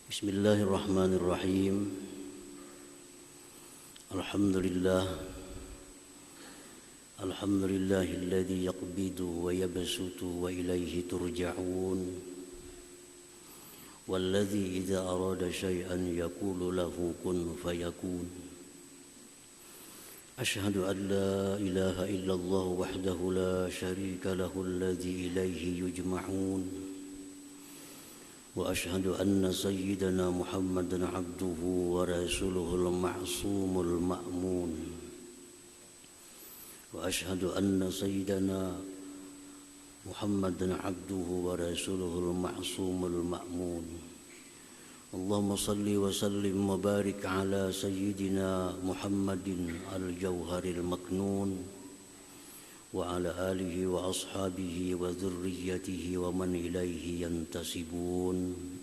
Bismillahirrahmanirrahim. Alhamdulillahilladzi yaqbidu wa yabsutu wa ilaihi turja'un. Walladzi idza arada syai'an yaqulu lahu kun fayakun. Asyhadu an la ilaha illallah wahdahu la syarika lahu alladzi ilaihi yujma'un. وأشهد أن سيدنا محمدًا عبده ورسوله المعصوم المأمون وأشهد أن سيدنا محمدًا عبده ورسوله المعصوم المأمون اللهم صل وسلم وبارك على سيدنا محمد الجوهر المكنون وعلى آله وأصحابه وذريته ومن إليه ينتسبون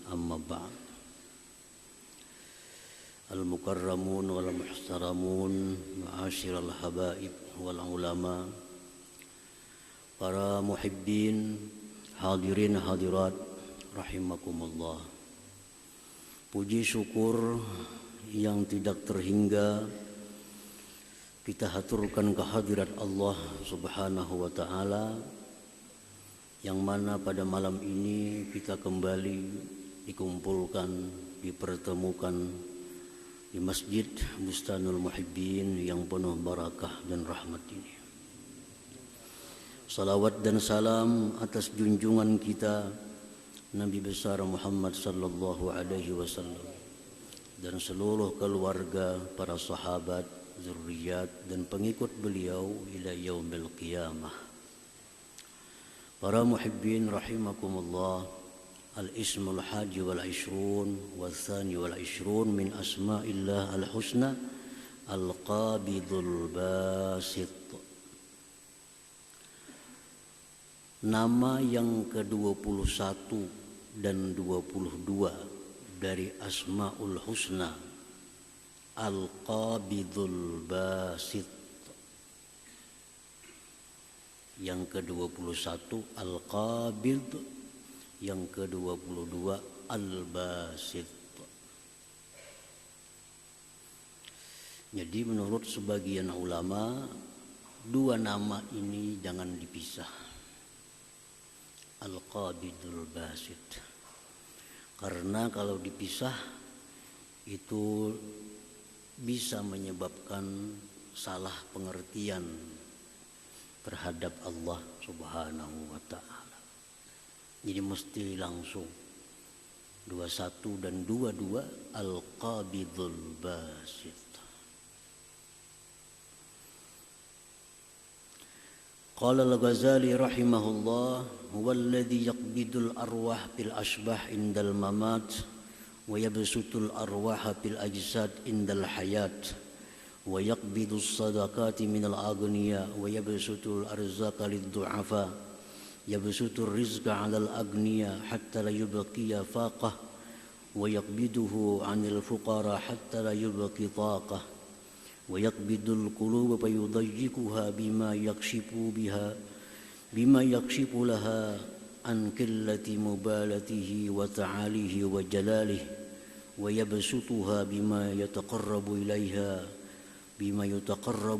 أما بعد المكرمون والمحترمون معاشر الحبائب والعلماء para muhibbin hadirin hadirat rahimakumullah. Puji syukur yang tidak terhingga kita haturkan kehadirat Allah Subhanahu wa ta'ala, yang mana pada malam ini kita kembali dikumpulkan, dipertemukan di Masjid Bustanul Muhibbin yang penuh barakah dan rahmat ini. Salawat dan salam atas junjungan kita Nabi besar Muhammad sallallahu alaihi wasallam dan seluruh keluarga, para sahabat, zurriyat dan pengikut beliau ila yaumil qiyamah. Para muhibbin rahimakumullah, al-ismul haji wal ishrun wal thani wal ishrun min asma'illah al-husna al-qabidul basit. Nama yang ke-21 dan 22 dari Asma'ul Husna Al-Qabidul Basit. Yang ke-21 Al-Qabid, yang ke-22 Al-Basit. Jadi menurut sebagian ulama, dua nama ini jangan dipisah. Al-Qabidul Basit. Karena kalau dipisah itu bisa menyebabkan salah pengertian terhadap Allah Subhanahu wa ta'ala. Jadi mesti langsung 21 dan 22 Al-Qabidul Basit. Qala al-Ghazali rahimahullah, huwa alladhi yaqbidul arwah bil ashbah indal mamat ويبسط الأرواح في الأجساد عند الحياة ويقبض الصدقات من الأغنياء ويبسط الأرزاق للضعفاء يبسط الرزق على الأغنياء حتى لا يبقي فاقة ويقبضه عن الفقراء حتى لا يبقي طاقة ويقبض القلوب فيضيقها بما يكشف لها عن قلة مبالته وتعاليه وجلاله ويبسطها بما يتقرب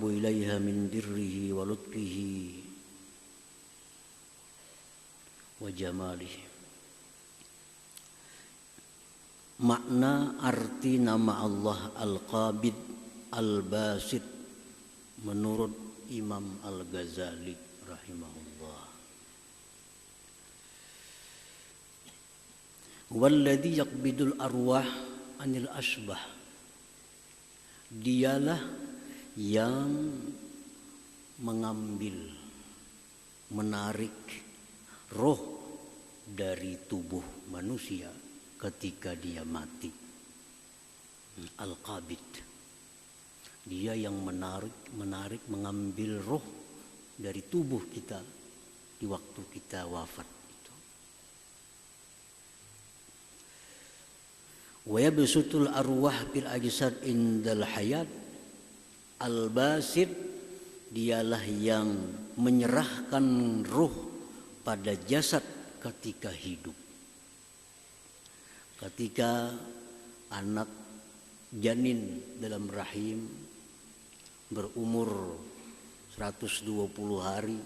إليها من بره ولطفه وجماله. Makna arti nama Allah Al-Qabid Al-Basit menurut Imam Al-Ghazali rahimahullah, walladzi yaqbidul arwah anil asbah, dialah yang mengambil, menarik roh dari tubuh manusia ketika dia mati. Al-Qabid, dia yang menarik, mengambil roh dari tubuh kita di waktu kita wafat. Wa yabsutul arwah bil ajsad indal hayat. Al-Basit, dialah yang menyerahkan ruh pada jasad ketika hidup. Ketika anak janin dalam rahim berumur 120 hari,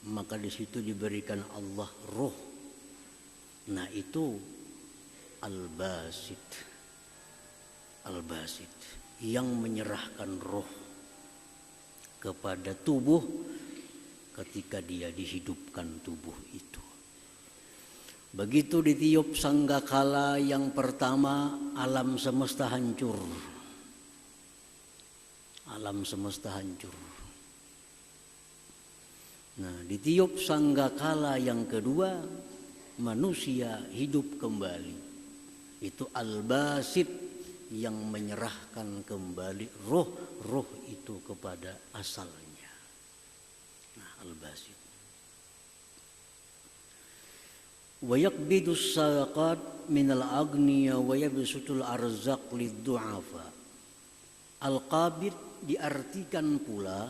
maka di situ diberikan Allah roh. Nah itu al-basit, al-basit yang menyerahkan roh kepada tubuh ketika dia dihidupkan tubuh itu. Begitu ditiup sangkakala yang pertama, alam semesta hancur. Alam semesta hancur. Nah, ditiup sangkakala yang kedua, manusia hidup kembali. Itu al-basit yang menyerahkan kembali roh itu kepada asalnya. Nah, al-basit. Wa yaqbidus sadaqat minal agniya wa yabsutul arzaq lid-du'afa. Al-qabid diartikan pula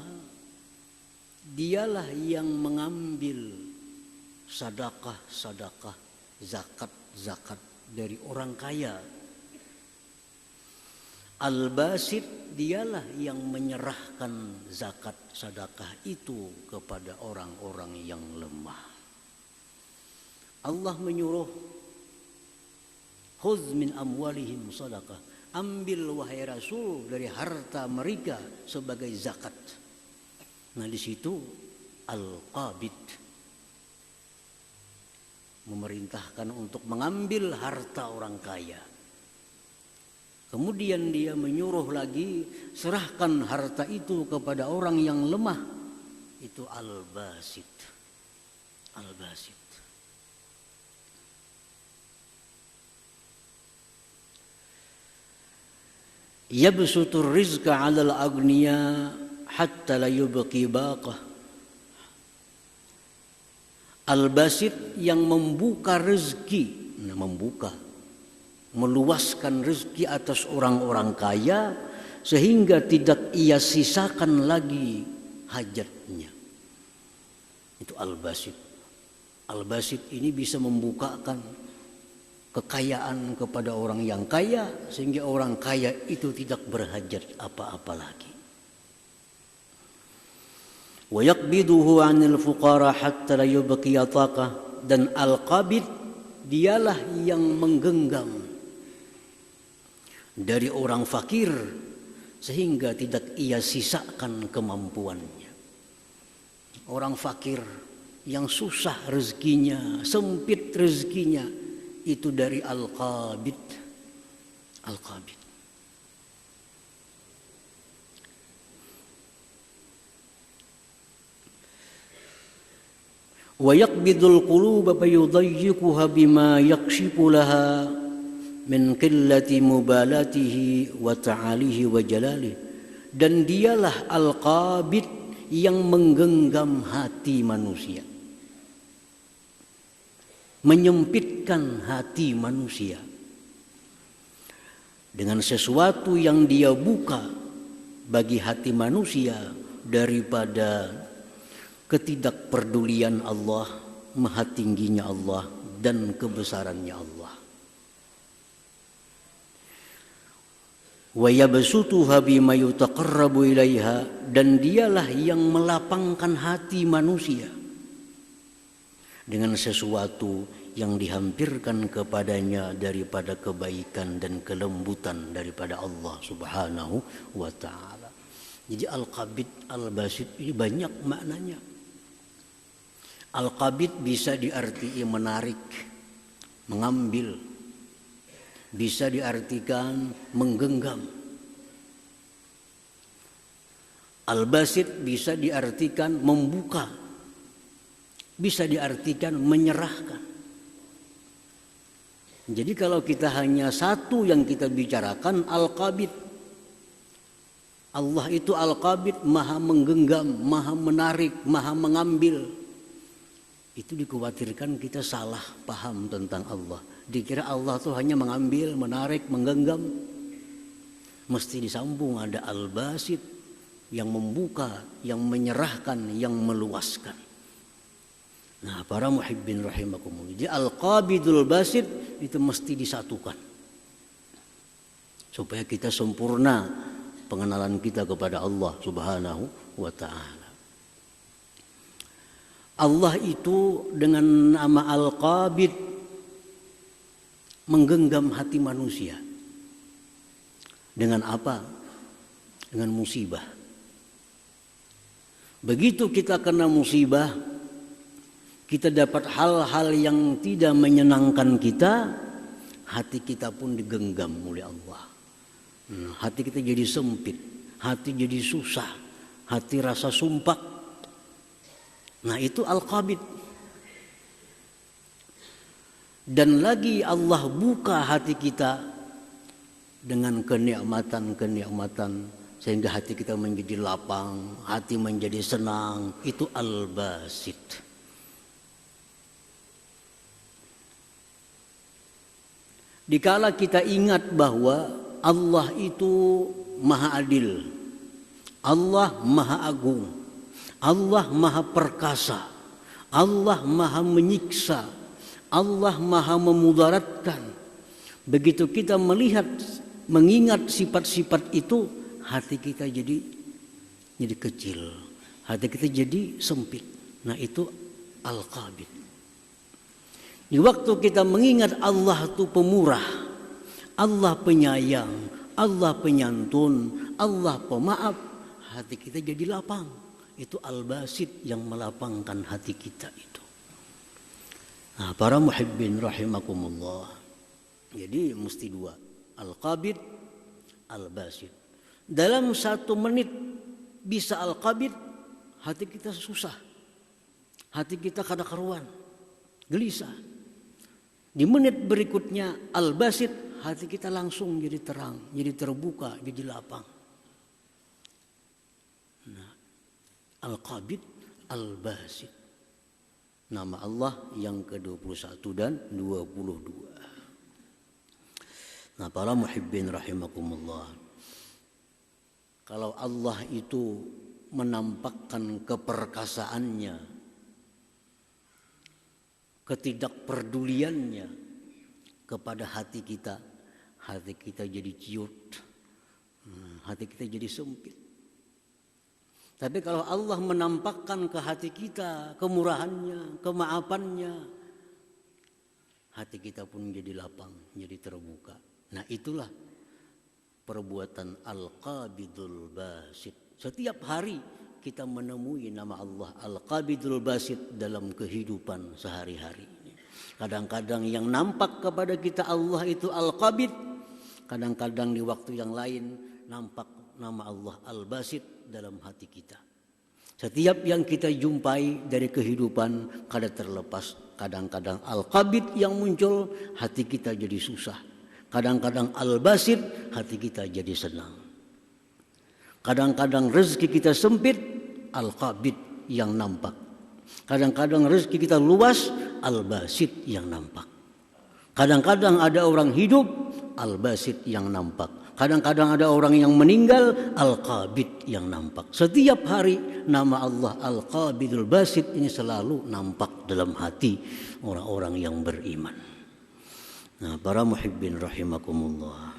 dialah yang mengambil sedekah, zakat dari orang kaya. Al-basit dialah yang menyerahkan zakat sedekah itu kepada orang-orang yang lemah. Allah menyuruh, khudz min amwalihim sadaqah, ambil wahai Rasul dari harta mereka sebagai zakat. Nah di situ al-qabid memerintahkan untuk mengambil harta orang kaya. Kemudian dia menyuruh lagi, serahkan harta itu kepada orang yang lemah. Itu al-basit. Al-basit. Yabsutur rizqa 'alal aghniya hatta la yubqi baqah. Al-basit yang membuka rezeki, meluaskan rezeki atas orang-orang kaya sehingga tidak ia sisakan lagi hajatnya. Itu al-basit. Al-basit ini bisa membukakan kekayaan kepada orang yang kaya sehingga orang kaya itu tidak berhajat apa-apa lagi. Wa yaqbiduhu 'anil fuqara hatta la yubqi taqah, dan al-qabid dialah yang menggenggam dari orang fakir sehingga tidak ia sisakan kemampuannya. Orang fakir yang susah rezekinya, sempit rezekinya, itu dari al-qabid. Al-qabid. Wa yaqbidul quluba fayudayyiquha bima yakshifu laha min qillati mubalatihi wa ta'alihi wa jalalihi. Dan dialah al-qabid yang menggenggam hati manusia, menyempitkan hati manusia dengan sesuatu yang dia buka bagi hati manusia daripada ketidakpedulian Allah, maha tingginya Allah dan kebesarannya Allah. Wa yabsutuha bima yutaqarrabu ilaiha, dan dialah yang melapangkan hati manusia dengan sesuatu yang dihampirkan kepadanya daripada kebaikan dan kelembutan daripada Allah Subhanahu wa ta'ala. Jadi al-qabid, al-basit ini banyak maknanya. Al-qabid bisa diartikan menarik, mengambil, bisa diartikan menggenggam. Al-basit bisa diartikan membuka, bisa diartikan menyerahkan. Jadi kalau kita hanya satu yang kita bicarakan, al-qabid. Allah itu al-qabid, maha menggenggam, maha menarik, maha mengambil. Itu dikhawatirkan kita salah paham tentang Allah. Dikira Allah itu hanya mengambil, menarik, menggenggam. Mesti disambung ada al-basit yang membuka, yang menyerahkan, yang meluaskan. Nah, para muhibbin rahimakumullah. Jadi al-qabidul basit itu mesti disatukan. Supaya kita sempurna pengenalan kita kepada Allah Subhanahu wa taala. Allah itu dengan nama Al-Qabid menggenggam hati manusia. Dengan apa? Dengan musibah. Begitu kita kena musibah, kita dapat hal-hal yang tidak menyenangkan kita, hati kita pun digenggam oleh Allah. Hati kita jadi sempit, hati jadi susah, hati rasa sumpah. Nah, itu Al-Qabid. Dan lagi Allah buka hati kita dengan kenikmatan-kenikmatan sehingga hati kita menjadi lapang, hati menjadi senang. Itu Al-Basit. Dikala kita ingat bahwa Allah itu Maha Adil, Allah Maha Agung, Allah Maha Perkasa, Allah Maha Menyiksa, Allah Maha Memudaratkan. Begitu kita melihat, mengingat sifat-sifat itu, hati kita jadi kecil, hati kita jadi sempit. Nah, itu Al-Qabid. Di waktu kita mengingat Allah itu pemurah, Allah penyayang, Allah penyantun, Allah pemaaf, hati kita jadi lapang. Itu Al-Basit yang melapangkan hati kita itu. Nah, para muhibbin rahimakumullah. Jadi mesti dua, Al-Qabid, Al-Basit. Dalam 1 menit bisa Al-Qabid, hati kita susah, hati kita kada karuan, gelisah. Di menit berikutnya Al-Basit, hati kita langsung jadi terang, jadi terbuka, jadi lapang. Nah, Al-Qabid, Al-Basit. Nama Allah yang ke-21 dan 22. Nah, para muhibbin rahimakumullah. Kalau Allah itu menampakkan keperkasaannya, ketidakpeduliannya kepada hati kita jadi ciut, hati kita jadi sempit. Tapi kalau Allah menampakkan ke hati kita kemurahannya, kemaafannya, hati kita pun jadi lapang, jadi terbuka. Nah, itulah perbuatan Al-Qabidul Basit. Setiap hari kita menemui nama Allah Al-Qabidul Basit dalam kehidupan sehari-hari. Kadang-kadang yang nampak kepada kita Allah itu Al-Qabid, kadang-kadang di waktu yang lain nampak nama Allah Al-Basit dalam hati kita. Setiap yang kita jumpai dari kehidupan kada terlepas, kadang-kadang Al-Qabid yang muncul, hati kita jadi susah. Kadang-kadang Al-Basit, hati kita jadi senang. Kadang-kadang rezeki kita sempit, Al-Qabid yang nampak. Kadang-kadang rezeki kita luas, Al-Basit yang nampak. Kadang-kadang ada orang hidup, Al-Basit yang nampak. Kadang-kadang ada orang yang meninggal, Al-Qabid yang nampak. Setiap hari nama Allah Al-Qabidul Basit ini selalu nampak dalam hati orang-orang yang beriman. Nah, para muhibbin rahimakumullah.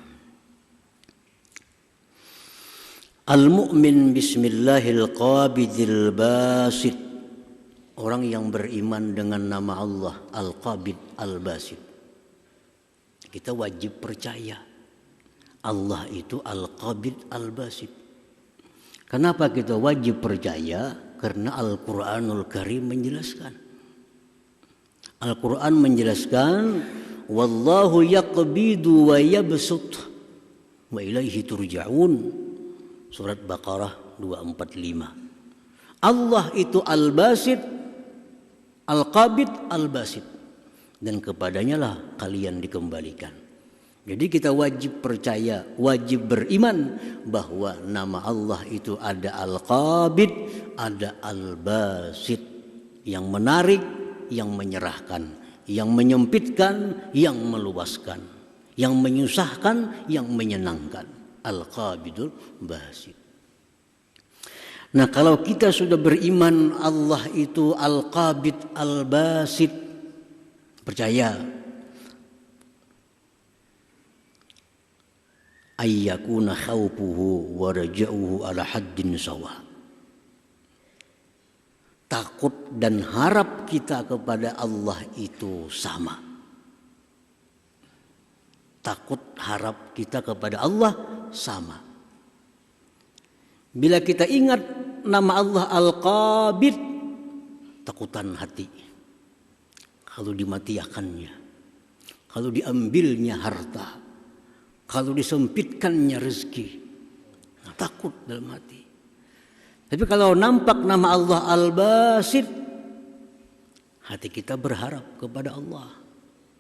Al-mu'min bismillahil qabidil basit. Orang yang beriman dengan nama Allah Al-Qabid Al-Basit. Kita wajib percaya Allah itu Al-Qabid Al-Basit. Kenapa kita wajib percaya? Karena Al-Quranul Karim menjelaskan. Al-Quran menjelaskan, wallahu yaqbidu wa yabsut wa ilaihi turja'un. Surat Baqarah 245. Allah itu Al-Basit, Al-Qabid, Al-Basit. Dan kepadanya lah kalian dikembalikan. Jadi kita wajib percaya, wajib beriman bahwa nama Allah itu ada Al-Qabid, ada Al-Basit. Yang menarik, yang menyerahkan, yang menyempitkan, yang meluaskan, yang menyusahkan, yang menyenangkan. Al-Qabidul Basit. Nah, kalau kita sudah beriman Allah itu Al-Qabid Al-Basit, percaya ayyakuna khawfuhu wa raja'uhu ala haddin sawa. Takut dan harap kita kepada Allah itu sama. Takut harap kita kepada Allah sama. Bila kita ingat nama Allah Al-Qabid, takutan hati. Kalau dimatiakannya, kalau diambilnya harta, kalau disempitkannya rezeki, takut dalam hati. Tapi kalau nampak nama Allah Al-Basit, hati kita berharap kepada Allah.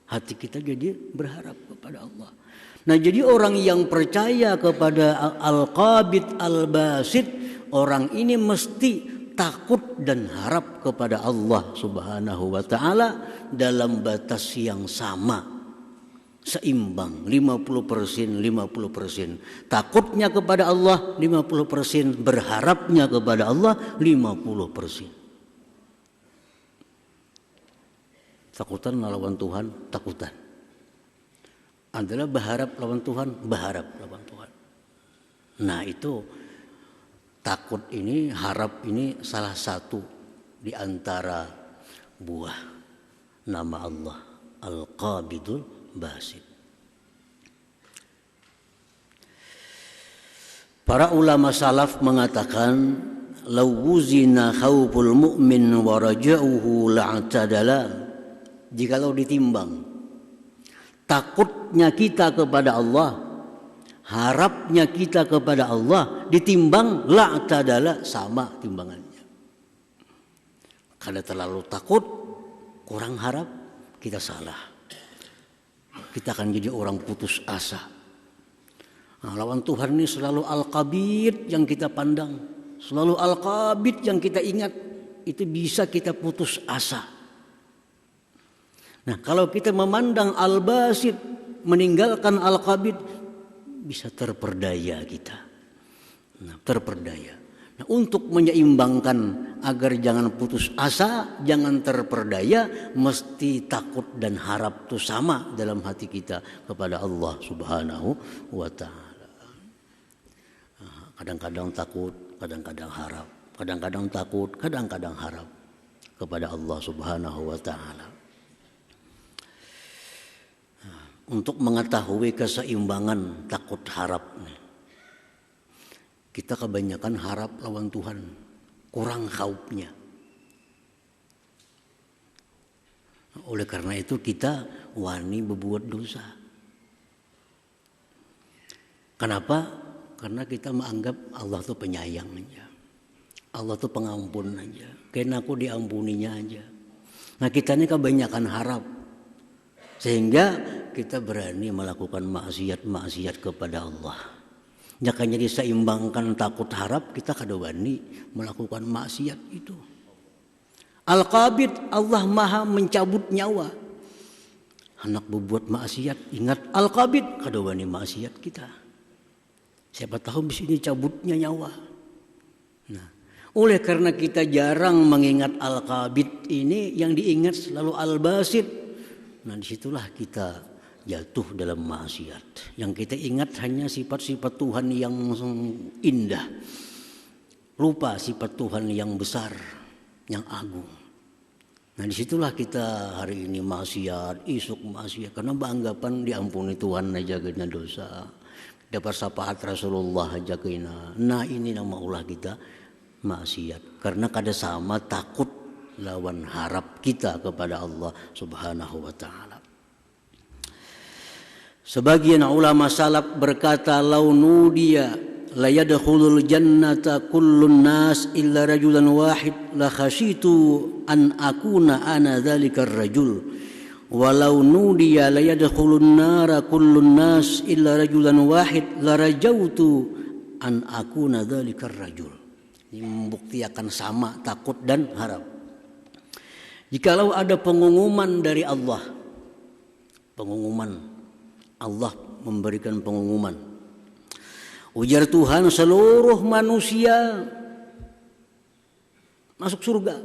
Hati kita jadi berharap kepada Allah. Nah, jadi orang yang percaya kepada Al-Qabid Al-Basit, orang ini mesti takut dan harap kepada Allah Subhanahu wa taala dalam batas yang sama. Seimbang 50%, 50%. Takutnya kepada Allah 50%, berharapnya kepada Allah 50%. Takutan lawan Tuhan, takutan. Adalah berharap lawan Tuhan, berharap lawan Tuhan. Nah, itu takut ini, harap ini salah satu di antara buah nama Allah Al-Qabidul Basit. Para ulama salaf mengatakan, "Law wuzina khawful mu'min wa raja'uhu la'tadala." Jikalau ditimbang takutnya kita kepada Allah, harapnya kita kepada Allah, ditimbang la'tadala, sama timbangannya. Karena terlalu takut, kurang harap, kita salah. Kita akan jadi orang putus asa. Nah, lawan Tuhan ini selalu Al-Qabid yang kita pandang, selalu Al-Qabid yang kita ingat. Itu bisa kita putus asa. Nah, kalau kita memandang Al-Basit, meninggalkan Al-Qabid, bisa terperdaya kita. Nah, terperdaya. Nah, untuk menyeimbangkan agar jangan putus asa, jangan terperdaya, mesti takut dan harap itu sama dalam hati kita kepada Allah Subhanahu wa taala. Kadang-kadang takut, kadang-kadang harap. Kadang-kadang takut, kadang-kadang harap kepada Allah Subhanahu wa taala. Untuk mengetahui keseimbangan takut harap, kita kebanyakan harap lawan Tuhan, kurang khaufnya. Oleh karena itu kita wani berbuat dosa. Kenapa? Karena kita menganggap Allah itu penyayang aja, Allah itu pengampun aja, kayaknya aku diampuninya aja. Nah, kita ini kebanyakan harap, sehingga kita berani melakukan maksiat kepada Allah. Jakanya diseimbangkan takut harap, kita kada wani melakukan maksiat itu. Al-Qabid, Allah maha mencabut nyawa. Anak berbuat maksiat, ingat Al-Qabid, kada wani maksiat kita. Siapa tahu bis ini cabutnya nyawa. Nah, oleh karena kita jarang mengingat Al-Qabid ini, yang diingat selalu Al-Basit. Nah, disitulah kita jatuh dalam maksiat. Yang kita ingat hanya sifat-sifat Tuhan yang indah, lupa sifat Tuhan yang besar, yang agung. Nah, disitulah kita hari ini maksiat, isuk maksiat, karena beranggapan diampuni Tuhan aja kena dosa, dapat syafaat Rasulullah aja kena. Nah, ini nama ulah kita maksiat, karena kada sama takut lawan harap kita kepada Allah Subhanahu wa taala. Sebagian ulama salaf berkata, "Lau nudiya la yadkhulul jannata kullun nas illa rajulan wahid la khashitu an akuna ana dzalikar rajul walau nudiya la yadkhulun nara kullun nas illa rajulan wahid la rajautu an akuna dzalikar rajul." Ini membuktikan sama takut dan harap. Jikalau ada pengumuman dari Allah, pengumuman Allah memberikan pengumuman, ujar Tuhan, seluruh manusia masuk surga.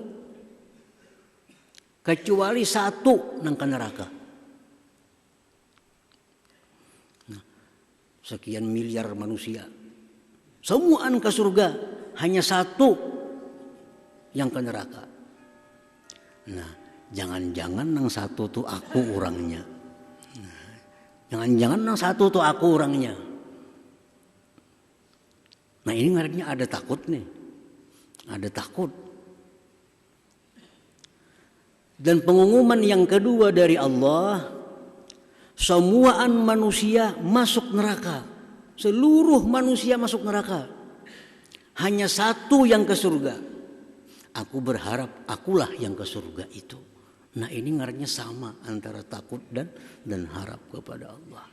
Kecuali satu nang neraka. Sekian miliar manusia, semuaan ke surga, hanya satu yang ke neraka. Nah, jangan-jangan nang satu tuh aku orangnya. Jangan-jangan nang satu tuh aku orangnya. Nah, ini ngarannya ada takut nih. Ada takut. Dan pengumuman yang kedua dari Allah, semuaan manusia masuk neraka. Seluruh manusia masuk neraka. Hanya satu yang ke surga. Aku berharap akulah yang ke surga itu. Nah, ini ngarannya sama antara takut dan harap kepada Allah.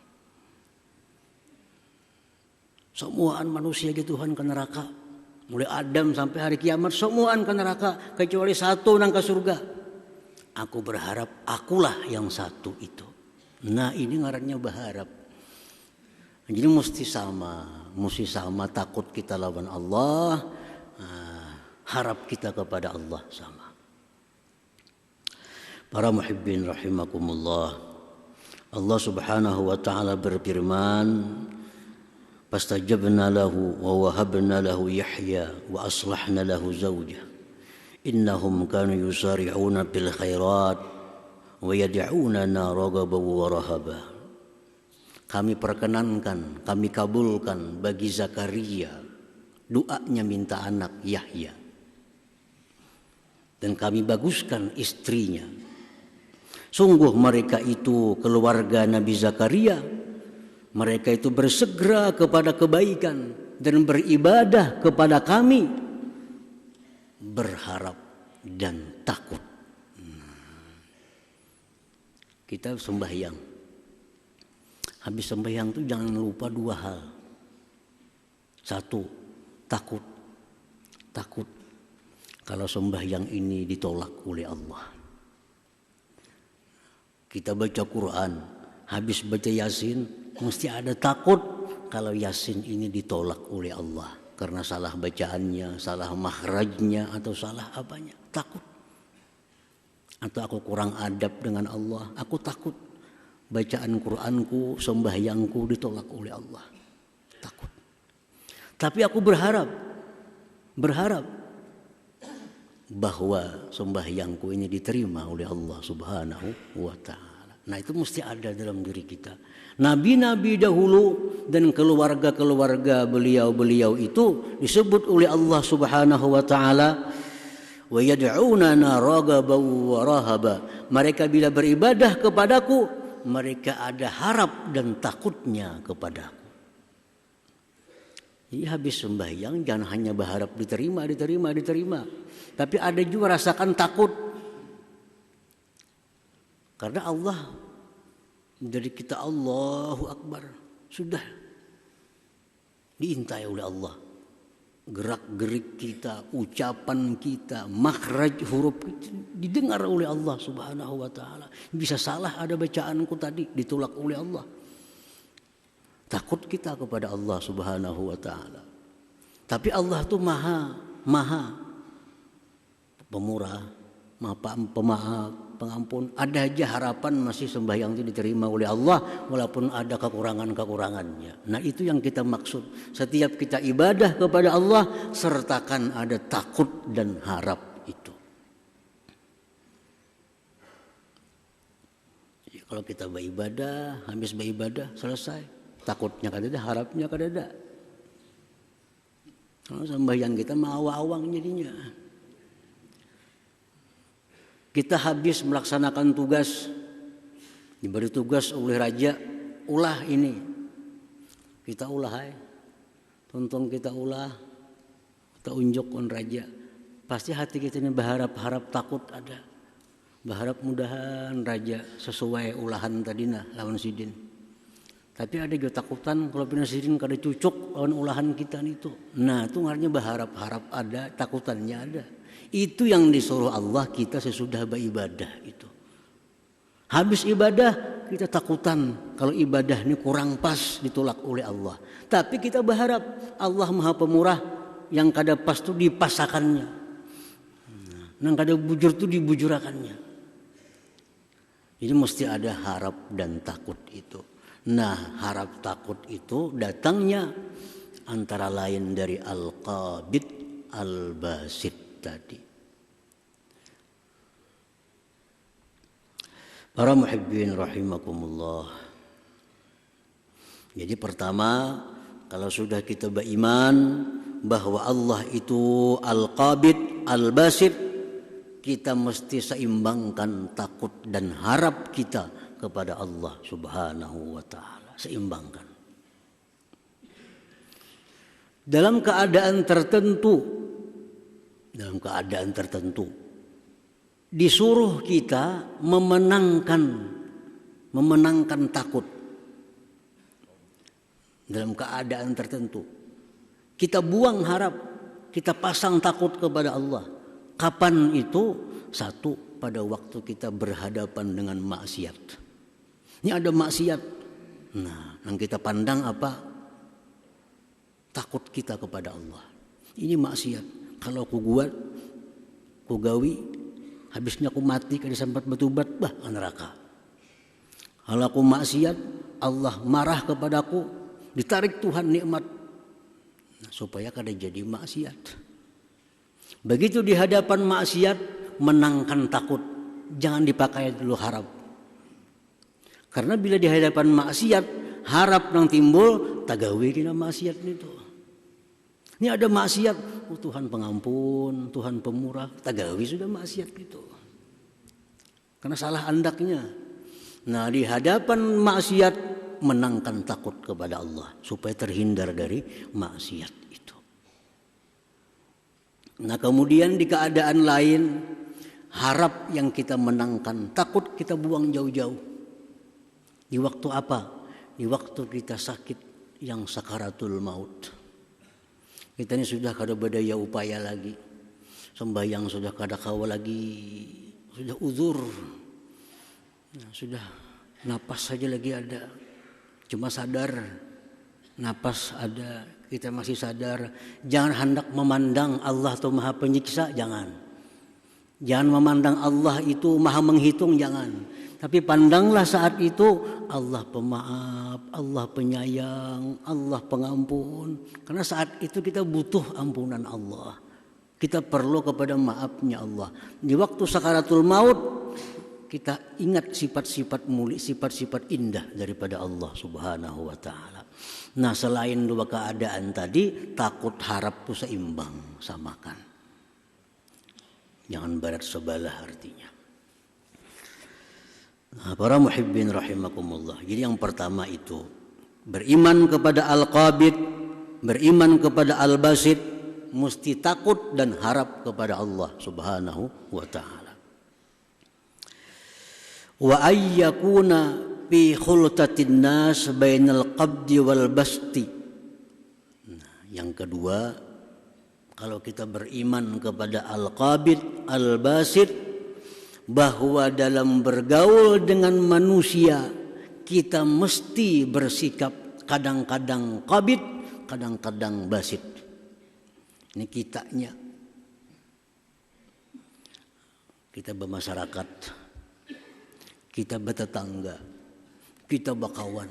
Semuaan manusia di Tuhan ke neraka. Mulai Adam sampai hari kiamat semuaan ke neraka. Kecuali satu nang ke surga. Aku berharap akulah yang satu itu. Nah, ini ngarannya berharap. Jadi mesti sama takut kita lawan Allah, harap kita kepada Allah sama. Para muhibbin rahimakumullah. Allah Subhanahu wa taala berfirman, "Fastajabna lahu wa wahabna lahu Yahya wa aslahna lahu zawjah. Innahum kanu yusari'una bil khairat wa yad'unana raghaban wa rahaba." Kami perkenankan, kami kabulkan bagi Zakaria doanya minta anak Yahya. Dan kami baguskan istrinya. Sungguh mereka itu keluarga Nabi Zakaria. Mereka itu bersegera kepada kebaikan dan beribadah kepada kami. Berharap dan takut. Kita sembahyang. Habis sembahyang itu jangan lupa dua hal. Satu, takut. Takut kalau sembahyang ini ditolak oleh Allah. Kita baca Quran, habis baca Yasin, mesti ada takut kalau Yasin ini ditolak oleh Allah. Karena salah bacaannya, salah makhrajnya, atau salah apanya. Takut. Atau aku kurang adab dengan Allah, aku takut. Bacaan Quranku, sembahyangku ditolak oleh Allah. Takut. Tapi aku berharap bahwa sembahyangku ini diterima oleh Allah Subhanahu wa taala. Nah, itu mesti ada dalam diri kita. Nabi-nabi dahulu dan keluarga-keluarga beliau-beliau itu disebut oleh Allah Subhanahu wa taala, wa yad'unana raghaban wa rahaba. Mereka bila beribadah kepadaku, mereka ada harap dan takutnya kepadaku. Jadi habis sembahyang jangan hanya berharap diterima. Tapi ada juga rasakan takut. Karena Allah dari kita Allahu Akbar sudah diintai oleh Allah. Gerak-gerik kita, ucapan kita, makhraj huruf kita didengar oleh Allah Subhanahu wa taala. Bisa salah ada bacaanku tadi ditolak oleh Allah. Takut kita kepada Allah Subhanahu wa taala. Tapi Allah tuh maha pemurah, maha pemaaf, pengampun. Ada aja harapan masih sembahyang itu diterima oleh Allah walaupun ada kekurangannya. Nah, itu yang kita maksud. Setiap kita ibadah kepada Allah sertakan ada takut dan harap itu. Jadi kalau kita beribadah, habis beribadah selesai. Takutnya kadada, harapnya kadada. Kalau sembahyang kita mau awang jadinya. Kita habis melaksanakan tugas, diberi tugas oleh raja, ulah ini. Kita ulah, tonton kita ulah, kita unjukkan raja. Pasti hati kita ini berharap takut ada. Berharap mudahan raja sesuai ulahan tadina lawan sidin. Tapi ada juga takutan kalau pina sidin kada cucuk lawan ulahan kita itu. Nah, itu artinya berharap ada, takutannya ada. Itu yang disuruh Allah kita sesudah beribadah itu. Habis ibadah kita takutan kalau ibadah ini kurang pas ditolak oleh Allah. Tapi kita berharap Allah Maha Pemurah yang kada pas itu dipasakannya. Nang kada bujur tuh dibujurakannya. Jadi mesti ada harap dan takut itu. Nah, harap takut itu datangnya antara lain dari Al-Qabid Al-Basit tadi. Para muhibbin rahimakumullah. Jadi pertama, kalau sudah kita beriman bahwa Allah itu Al-Qabid Al-Basit, kita mesti seimbangkan takut dan harap kita kepada Allah Subhanahu wa taala, seimbangkan. Dalam keadaan tertentu disuruh kita memenangkan takut. Dalam keadaan tertentu kita buang harap, kita pasang takut kepada Allah. Kapan itu? Satu, pada waktu kita berhadapan dengan maksiat. Ini ada maksiat. Nah, yang kita pandang apa? Takut kita kepada Allah. Ini maksiat. Kalau aku buat, aku gawi, habisnya aku mati kada sempat bertobat, neraka. Kalau aku maksiat, Allah marah kepadaku, ditarik Tuhan nikmat. Nah, supaya kada jadi maksiat. Begitu di hadapan maksiat, menangkan takut. Jangan dipakai dulu harap. Karena bila di hadapan maksiat, harap yang timbul, tagawi kena maksiat itu. Ini ada maksiat, Tuhan pengampun, Tuhan pemurah, tagawi sudah maksiat itu. Karena salah andaknya. Nah, di hadapan maksiat, menangkan takut kepada Allah supaya terhindar dari maksiat itu. Nah, kemudian di keadaan lain, harap yang kita menangkan, takut kita buang jauh-jauh. Di waktu apa? Di waktu kita sakit yang sakaratul maut. Kita ini sudah kada berdaya upaya lagi. Sembahyang sudah kada kawa lagi. Sudah uzur. Nah, sudah napas saja lagi ada. Cuma sadar. Napas ada. Kita masih sadar. Jangan hendak memandang Allah itu maha penyiksa. Jangan. Jangan memandang Allah itu maha menghitung. Jangan. Tapi pandanglah saat itu Allah pemaaf, Allah penyayang, Allah pengampun. Karena saat itu kita butuh ampunan Allah. Kita perlu kepada maafnya Allah. Di waktu sakaratul maut kita ingat sifat-sifat mulia, sifat-sifat indah daripada Allah Subhanahu wa taala. Nah, selain dua keadaan tadi, takut harap itu seimbang, samakan. Jangan barat sebelah artinya. Nah, para muhibbin rahimakumullah. Jadi yang pertama itu beriman kepada Al-Qabid, beriman kepada Al-Basit, mesti takut dan harap kepada Allah Subhanahu wa taala. Wa ayyakuna fi khultatin nas bainal qabdi wal basti. Nah, yang kedua, kalau kita beriman kepada Al-Qabid, Al-Basit, bahwa dalam bergaul dengan manusia kita mesti bersikap kadang-kadang qabid, kadang-kadang basit. Ini kitanya. Kita bermasyarakat, kita bertetangga, kita berkawan.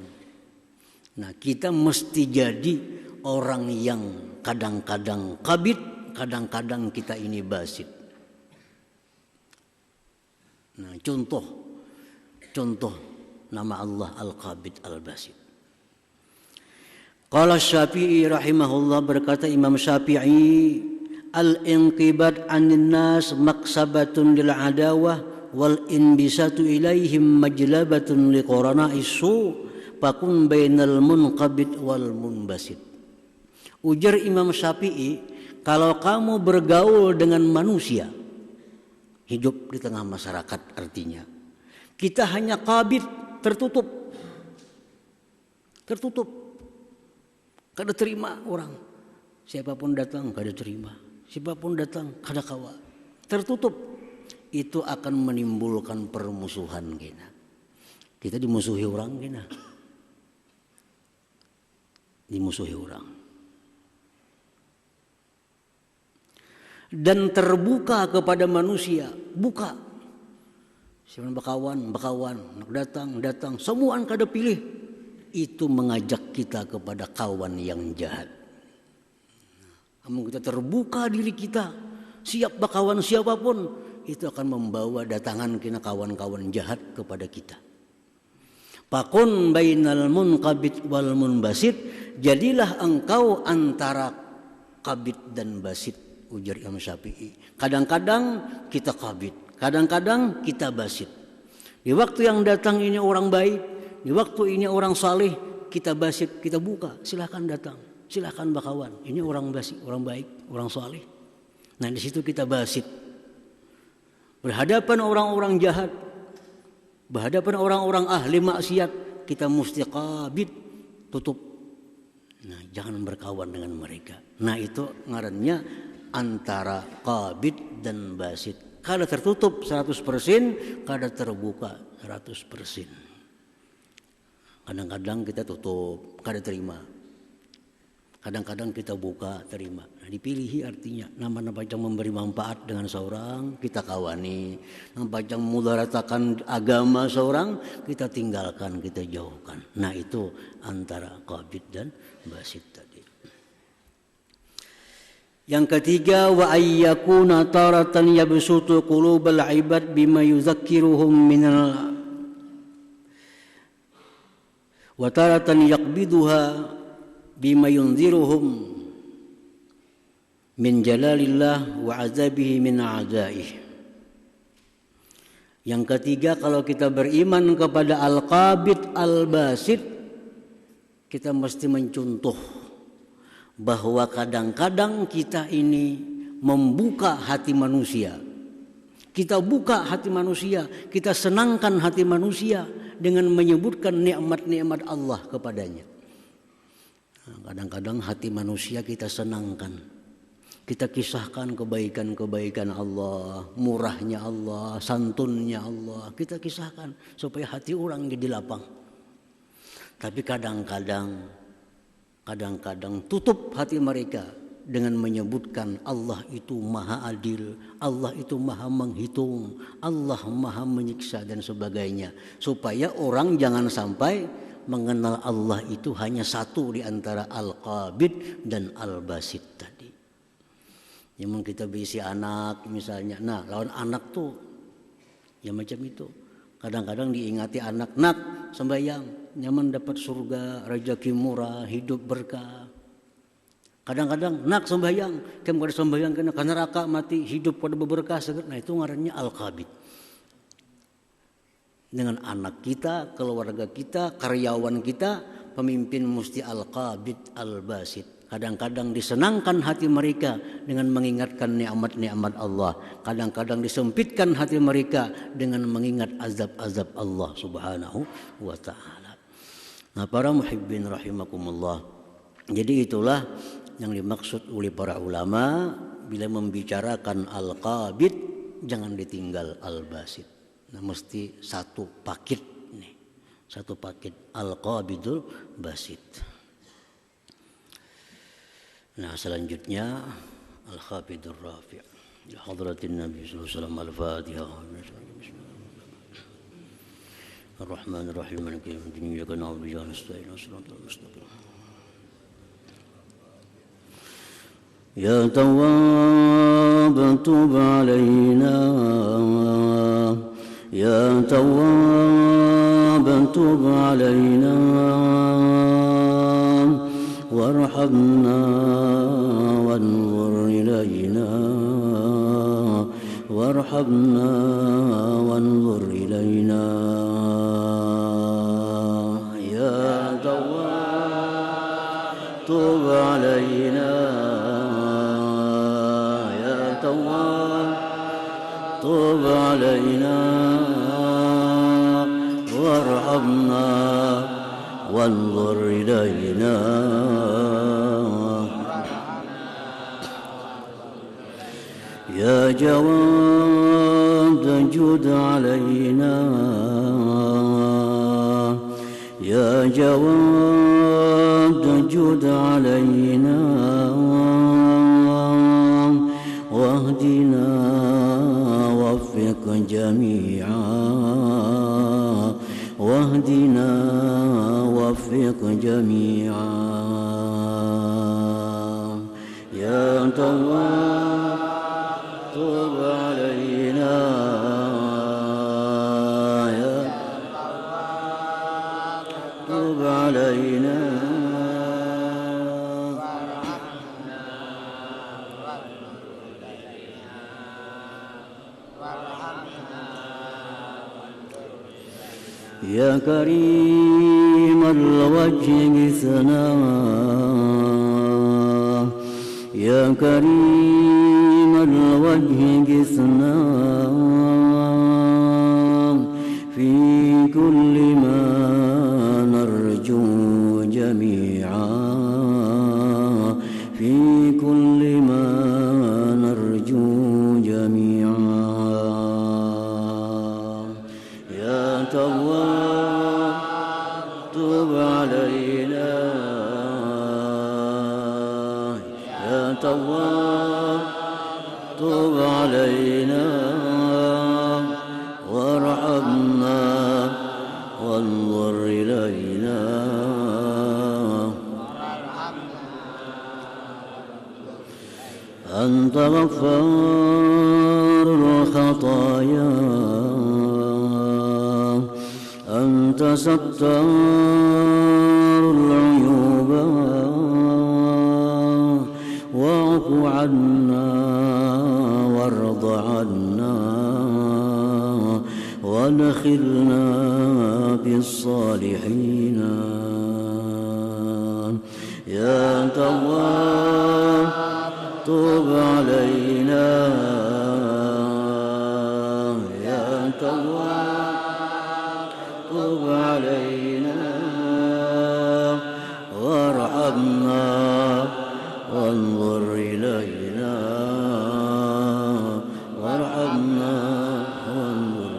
Nah, kita mesti jadi orang yang kadang-kadang qabid, kadang-kadang kita ini basit. Nah, contoh nama Allah Al-Qabid Al-Basit. Qala Syafi'i rahimahullah, berkata Imam Syafi'i, al-inqibad 'anil nas maksabatun lil adawah wal inbisatu ilaihim majlabatun liqarana'is su fakun bainal munqabid wal munbasit. Ujar Imam Syafi'i, kalau kamu bergaul dengan manusia, hidup di tengah masyarakat artinya, kita hanya qabid, tertutup, kada terima orang. Siapapun datang kada terima, siapapun datang kada kawa, tertutup. Itu akan menimbulkan permusuhan kita. Kita dimusuhi orang kita, dimusuhi orang. dan terbuka kepada manusia. Buka. Siapa bakawan, nak datang, semua kada pilih. Itu mengajak kita kepada kawan yang jahat. Namun kita terbuka diri kita, siap bakawan siapapun, itu akan membawa datangan kena kawan-kawan jahat kepada kita. Fakun bainal munqabid wal munbasit, jadilah engkau antara qabid dan basit, ujar Imam Syafi'i. Kadang-kadang kita qabid, kadang-kadang kita basit. Di waktu yang datang ini orang baik, di waktu ini orang saleh, kita basit, kita buka, silakan datang, silakan bakawan. Ini orang basit, orang baik, orang saleh. Nah di situ kita basit. Berhadapan orang-orang jahat, berhadapan orang-orang ahli maksiat, kita mesti qabid, tutup. Nah, jangan berkawan dengan mereka. Nah, itu ngarannya antara qabid dan basit. Kada tertutup 100%, kada terbuka 100%. Kadang-kadang kita tutup, kada terima. Kadang-kadang kita buka, terima. Nah, dipilihi artinya. Nama-nama yang memberi manfaat dengan seorang, kita kawani. Nama yang mudaratakan agama seorang, kita tinggalkan, kita jauhkan. Nah, itu antara qabid dan basit tadi. Yang ketiga, wa ayyakuna taratan yabsutu qulubal ibad bima yuzakkiruhum minal wa taratan yaqbiduha bima yunziruhum min jalalillah wa azabihi min a'daih. Yang ketiga, kalau kita beriman kepada al-qabid al-basit, kita mesti mencontoh bahwa kadang-kadang kita ini membuka hati manusia. Kita buka hati manusia, kita senangkan hati manusia dengan menyebutkan nikmat-nikmat Allah kepadanya. Kadang-kadang hati manusia kita senangkan. Kita kisahkan kebaikan-kebaikan Allah, murahnya Allah, santunnya Allah. Kita kisahkan supaya hati orang jadi lapang. Tapi kadang-kadang tutup hati mereka dengan menyebutkan Allah itu maha adil, Allah itu maha menghitung, Allah maha menyiksa dan sebagainya. Supaya orang jangan sampai mengenal Allah itu hanya satu di antara al-qabid dan al-basit tadi. Yang kita berisi anak misalnya. Nah, lawan anak tuh ya macam itu. Kadang-kadang diingati anak, nak sembahyang, nyaman dapat surga, rezeki murah, hidup berkah. Kadang-kadang nak sembahyang, kem kada sembahyang kena neraka mati, hidup pada berkah. Nah, itu ngarannya al-qabid. Dengan anak kita, keluarga kita, karyawan kita, pemimpin mesti al-qabid al-basit. Kadang-kadang disenangkan hati mereka dengan mengingatkan nikmat-nikmat Allah. Kadang-kadang disempitkan hati mereka dengan mengingat azab-azab Allah Subhanahu wa ta'ala. Nah, para muhibbin rahimakumullah. Jadi itulah yang dimaksud oleh para ulama bila membicarakan al-qabid, jangan ditinggal al-basit. Nah, mesti satu paket nih, satu paket al-qabidul basit. Nah, selanjutnya al-khafidur rafi'. Ya hadratin Nabi sallallahu alaihi wasallam, al-Fatihah. Ar-Rahman ar-Rahim, maliki yaumiddin, iyyaka na'budu wa iyyaka nasta'in, shiratal mustaqim. Ya Tawwab tub 'alaina, ya Tawwab tub 'alaina warhamna wanzur ilayna, warhamna wanzur ilayna. Ya Tawwab tub 'alaina, ya Tawwab tub 'alaina warhamna wanzur ilayna. Ya Jawad jud alayna, ya Jawad jud alayna, جميعا واهدنا وفق جميعا يا تواب تب علينا يا تب علينا يا كريم الوجه مثنى يا كريم الوجه مثنى في كل ما نرجو جميعا في كل ما نرجو جميعا يا تواب تب علينا يا تواب تب علينا وارحمنا وانظر إلينا أنت غفار الخطايا أنت ستار العيوب واعف عنا وارض عنا وادخلنا بالصالحين يا تواب تب علينا يا تواب تب علينا وارحمنا وانظر إلينا وارحمنا وانظر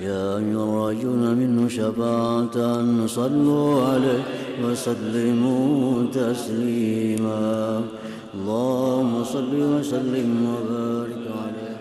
يا يرجون منه شفاعة صلوا عليه وسلموا تسليما اللهم صل وسلم وبارك عليه